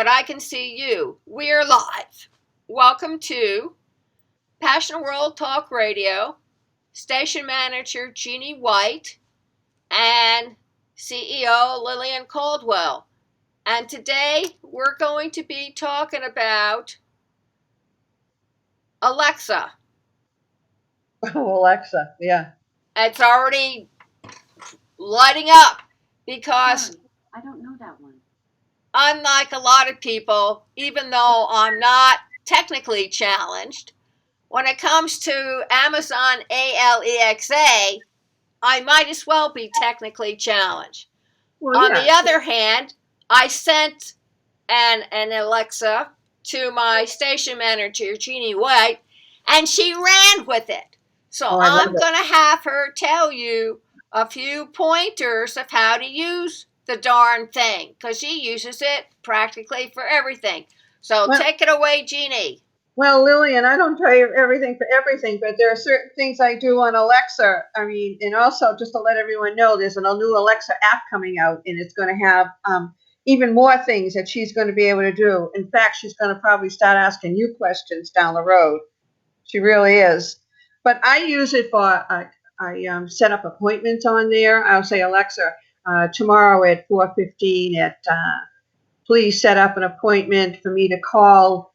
but I can see you. We're live. Welcome to Passion World Talk Radio, station manager Jeannie White, and CEO Lillian Caldwell. And today we're going to be talking about Alexa. Oh, Alexa, yeah. It's already lighting up because I don't know that one. unlike a lot of people, even though I'm not technically challenged, when it comes to Amazon Alexa, I might as well be technically challenged. Well, On yeah. the other hand, I sent an Alexa to my station manager, Jeannie White, and she ran with it. So I'm going to have her tell you a few pointers of how to use the darn thing, because she uses it practically for everything. So take it away, Jeannie. Well, Lillian, I don't tell you everything for everything, but there are certain things I do on Alexa. I mean, and also just to let everyone know, there's a new Alexa app coming out, and it's going to have even more things that she's going to be able to do. In fact, she's going to probably start asking you questions down the road. She really is. But I use it for, I set up appointments on there. I'll say, Alexa, tomorrow at 4:15 please set up an appointment for me to call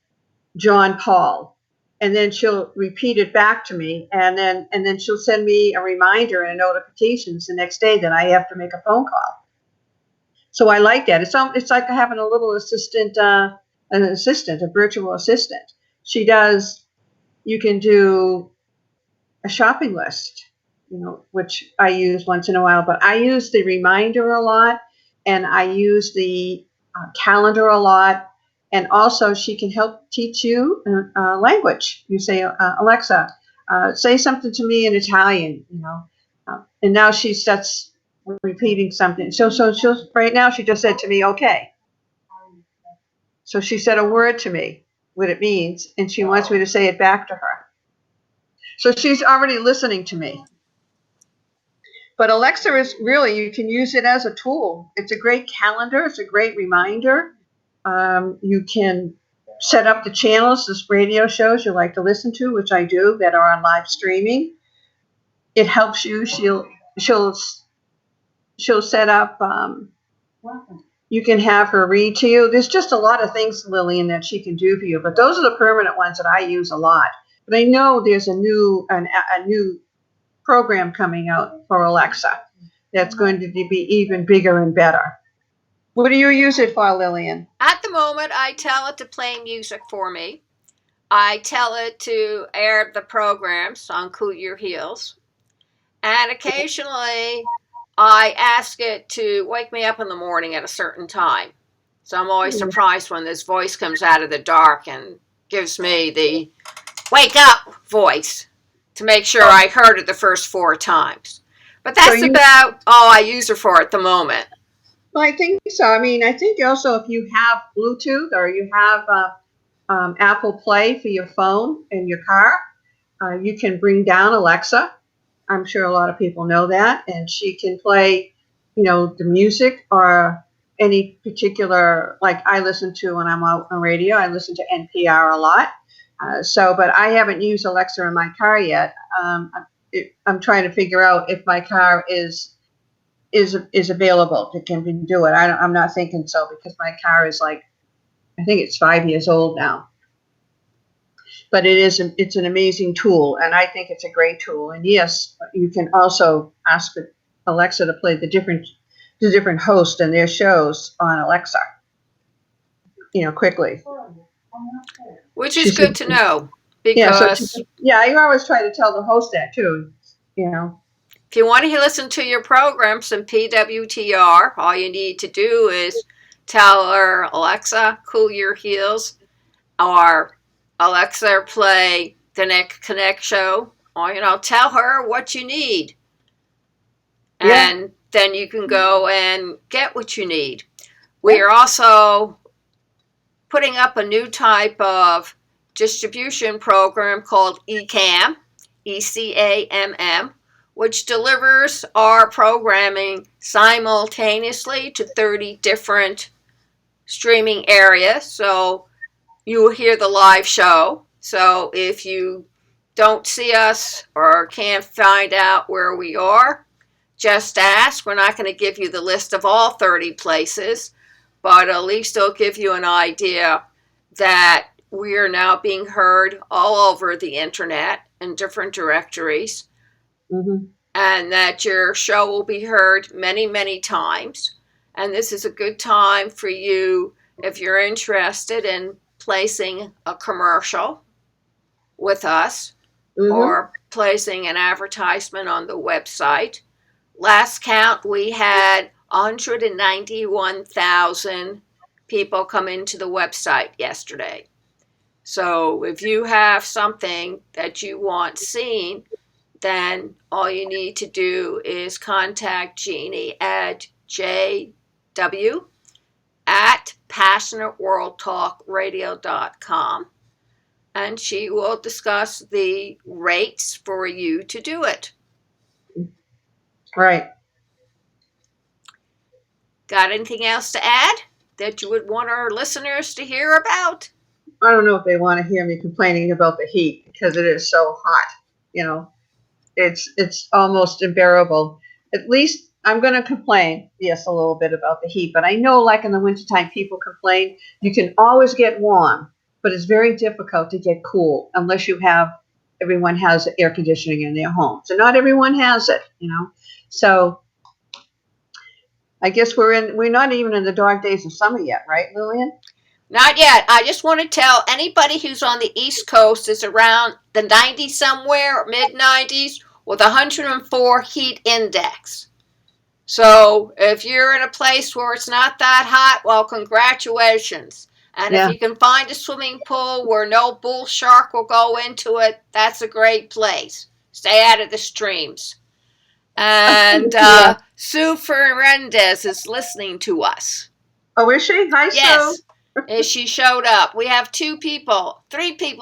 John Paul. And then she'll repeat it back to me, and then she'll send me a reminder and notifications the next day that I have to make a phone call. So I like that. It's like having a little assistant, a virtual assistant. You can do a shopping list, which I use once in a while, but I use the reminder a lot, and I use the calendar a lot. And also she can help teach you language. You say, Alexa, say something to me in Italian, and now she starts repeating something. So right now she just said to me, okay. So she said a word to me, what it means, and she wants me to say it back to her. So she's already listening to me. But Alexa is really, you can use it as a tool. It's a great calendar. It's a great reminder. You can set up the channels, the radio shows you like to listen to, which I do, that are on live streaming. It helps you. She'll set up. You can have her read to you. There's just a lot of things, Lillian, that she can do for you. But those are the permanent ones that I use a lot. But I know there's a new program coming out for Alexa that's going to be even bigger and better. What do you use it for, Lillian? At the moment, I tell it to play music for me. I tell it to air the programs on Cool Your Heels. And occasionally, I ask it to wake me up in the morning at a certain time. So I'm always surprised when this voice comes out of the dark and gives me the wake up voice to make sure I heard it the first 4 times. But that's about all I use her for at the moment. Well, I think so. I mean, I think also if you have Bluetooth or you have Apple Play for your phone in your car, you can bring down Alexa. I'm sure a lot of people know that. And she can play, the music or any particular, like I listen to when I'm out on radio, I listen to NPR a lot. But I haven't used Alexa in my car yet. I'm trying to figure out if my car is available to can do it. I'm not thinking so, because my car is I think it's 5 years old now. But it's an amazing tool, and I think it's a great tool. And yes, you can also ask Alexa to play the different hosts and their shows on Alexa, quickly. Which is good to know, because I always try to tell the host that too, If you want to listen to your programs in PWTR, all you need to do is tell her, Alexa, Cool Your Heels, or Alexa, play the Nick Connect show, or, tell her what you need. And then you can go and get what you need. We are also putting up a new type of distribution program called ECAM, ECAMM, which delivers our programming simultaneously to 30 different streaming area, so you will hear the live show. So if you don't see us or can't find out where we are, just ask. We're not going to give you the list of all 30 places, but at least it'll give you an idea that we are now being heard all over the internet in different directories, and that your show will be heard many, many times. And this is a good time for you if you're interested in placing a commercial with us or placing an advertisement on the website. Last count, we had 191,000 people come into the website yesterday. So if you have something that you want seen, then all you need to do is contact Jeannie at jw@passionateworldtalkradio.com, and she will discuss the rates for you to do it. Right. Got anything else to add that you would want our listeners to hear about? I don't know if they want to hear me complaining about the heat because it is so hot. You know, it's almost unbearable. At least I'm going to complain, yes, a little bit about the heat. But I know, like in the wintertime, people complain. You can always get warm, but it's very difficult to get cool unless everyone has air conditioning in their home. So not everyone has it, you know. So I guess we're not even in the dark days of summer yet, right, Lillian? Not yet. I just want to tell anybody who's on the East Coast is around the 90s somewhere, mid 90s, with 104 heat index. So if you're in a place where it's not that hot, well, congratulations. And if you can find a swimming pool where no bull shark will go into it, that's a great place. Stay out of the streams. And Sue Fernandez is listening to us. Oh, is she? Hi, yes. Sue. She showed up. We have 3 people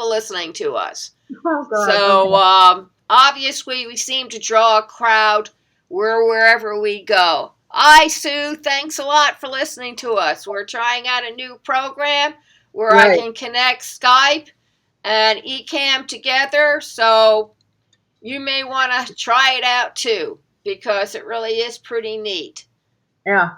listening to us. Oh, God. So obviously we seem to draw a crowd wherever we go. Hi, Sue. Thanks a lot for listening to us. We're trying out a new program where I can connect Skype and Ecamm together. So you may want to try it out too, because it really is pretty neat. Yeah.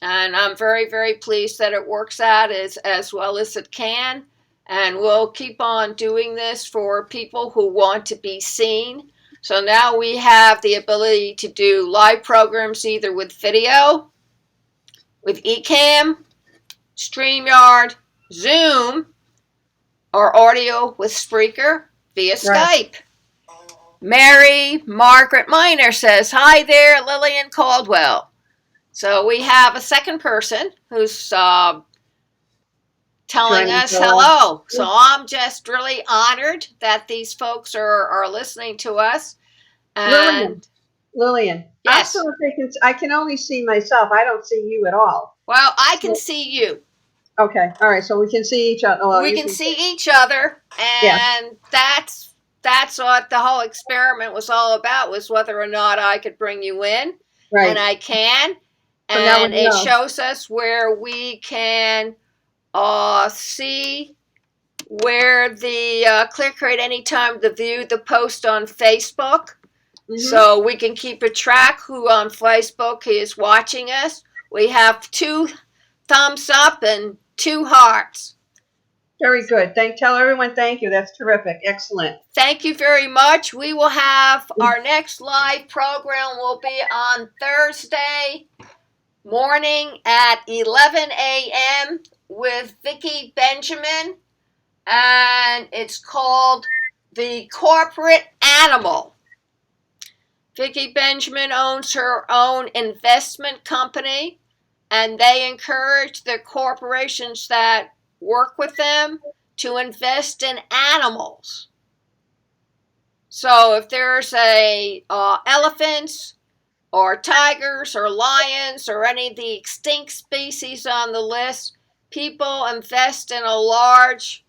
And I'm very, very pleased that it works out as well as it can. And we'll keep on doing this for people who want to be seen. So now we have the ability to do live programs either with video, with Ecamm, StreamYard, Zoom, or audio with Spreaker via Skype. Mary Margaret Miner says, hi there, Lillian Caldwell. So we have a second person who's telling us hello. So I'm just really honored that these folks are listening to us. And Lillian, yes. I can only see myself. I don't see you at all. Well, I can see you. Okay. All right. So we can see each other. Well, we can see each other. And that's what the whole experiment was all about, was whether or not I could bring you in. Right. And I can. And it shows us where we can see where the clicker at any time to view the post on Facebook. So we can keep a track who on Facebook is watching us. We have 2 thumbs up and 2 hearts. Very good. Tell everyone thank you. That's terrific. Excellent. Thank you very much. We will have our next live program will be on Thursday morning at 11 a.m. with Vicki Benjamin, and it's called The Corporate Animal. Vicki Benjamin owns her own investment company, and they encourage the corporations that work with them to invest in animals. So if there's elephants or tigers or lions or any of the extinct species on the list, people invest in a large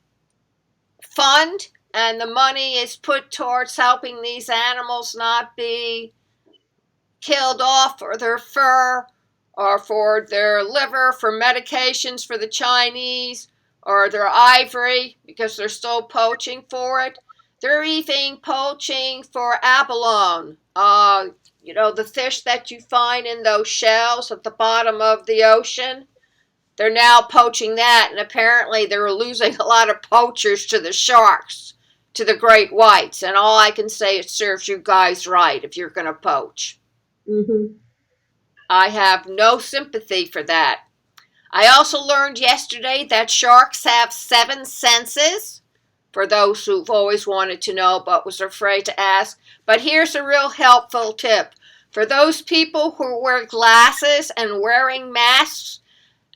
fund, and the money is put towards helping these animals not be killed off or their fur or for their liver, for medications for the Chinese, or their ivory because they're still poaching for it. They're even poaching for abalone. The fish that you find in those shells at the bottom of the ocean. They're now poaching that, and apparently they're losing a lot of poachers to the sharks, to the great whites. And all I can say is serves you guys right if you're going to poach. Mm-hmm. I have no sympathy for that. I also learned yesterday that sharks have 7 senses, for those who've always wanted to know but was afraid to ask. But here's a real helpful tip. For those people who wear glasses and wearing masks,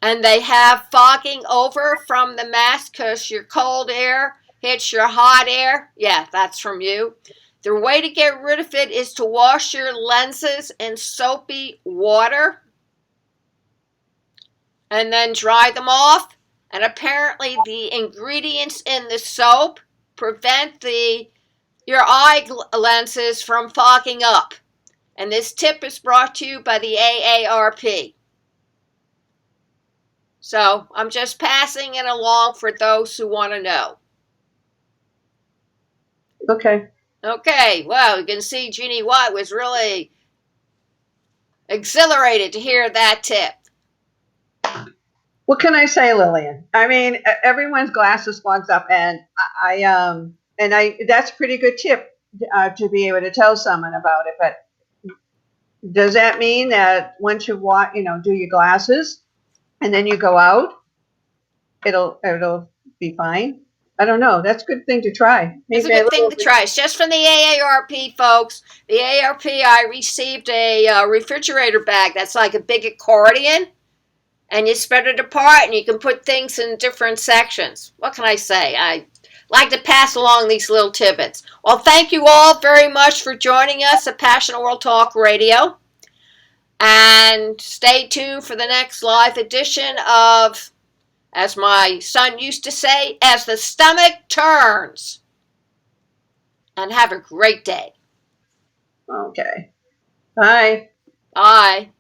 and they have fogging over from the mask because your cold air hits your hot air. Yeah, that's from you. The way to get rid of it is to wash your lenses in soapy water and then dry them off. And apparently the ingredients in the soap prevent your eye lenses from fogging up. And this tip is brought to you by the AARP. So I'm just passing it along for those who want to know. Okay. Okay, well, you can see Jeannie White was really exhilarated to hear that tip. What can I say, Lillian? I mean, everyone's glasses fogs up, and I that's a pretty good tip to be able to tell someone about it. But does that mean that once you do your glasses, and then you go out, it'll be fine? I don't know. That's a good thing to try. It's a good thing to try. It's just from the AARP, folks. The AARP, I received a refrigerator bag that's like a big accordion, and you spread it apart, and you can put things in different sections. What can I say? I like to pass along these little tidbits. Well, thank you all very much for joining us at Passionate World Talk Radio. And stay tuned for the next live edition of, as my son used to say, As the Stomach Turns. And have a great day. Okay. Bye. Bye.